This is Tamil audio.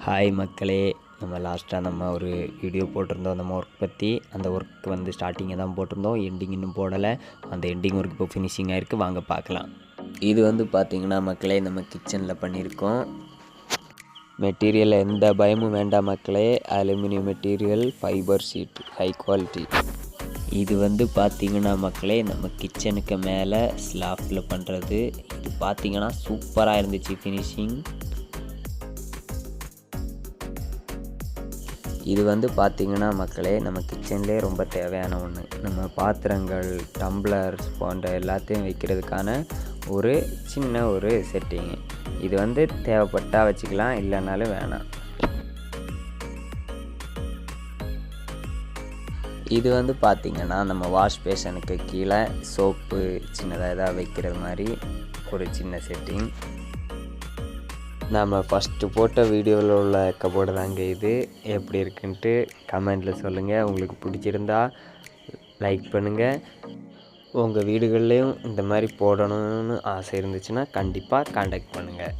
ஹாய் மக்களே, நம்ம லாஸ்ட்டாக ஒரு வீடியோ போட்டிருந்தோம் நம்ம ஒர்க் பற்றி. அந்த ஒர்க் ஸ்டார்டிங்கை தான் போட்டிருந்தோம், எண்டிங் இன்னும் போடலை. அந்த எண்டிங் ஒர்க் இப்போ ஃபினிஷிங் ஆகிருக்கு, வாங்க பார்க்கலாம். இது பார்த்திங்கன்னா மக்களே, நம்ம கிச்சனில் பண்ணியிருக்கோம். மெட்டீரியல் எந்த பயமும் வேண்டாம் மக்களே. Aluminium material, fibre sheet, high quality. இது பார்த்திங்கன்னா மக்களே, நம்ம கிச்சனுக்கு மேலே ஸ்லாப்பில் பண்ணுறது. இது பார்த்திங்கன்னா சூப்பராக இருந்துச்சு ஃபினிஷிங். இது பார்த்திங்கன்னா மக்களே, நம்ம கிச்சன்லேயே ரொம்ப தேவையான ஒன்று. நம்ம பாத்திரங்கள், டம்ளர்ஸ் போன்ற எல்லாத்தையும் வைக்கிறதுக்கான ஒரு சின்ன ஒரு செட்டிங்கு. இது தேவைப்பட்டால் வச்சுக்கலாம், இல்லைனாலும் வேணாம். இது பார்த்திங்கன்னா நம்ம வாஷ் பேஷனுக்கு கீழே சோப்பு சின்னதாக எதாவது வைக்கிறது மாதிரி ஒரு சின்ன செட்டிங். நம்ம ஃபஸ்ட்டு போட்ட வீடியோவில் உள்ள கபோர்டு தாங்க இது. எப்படி இருக்குன்ட்டு கமெண்டில் சொல்லுங்கள். உங்களுக்கு பிடிச்சிருந்தா லைக் பண்ணுங்கள். உங்கள் வீடுகள்லேயும் இந்த மாதிரி போடணும்னு ஆசை இருந்துச்சுன்னா கண்டிப்பாக காண்டாக்ட் பண்ணுங்கள்.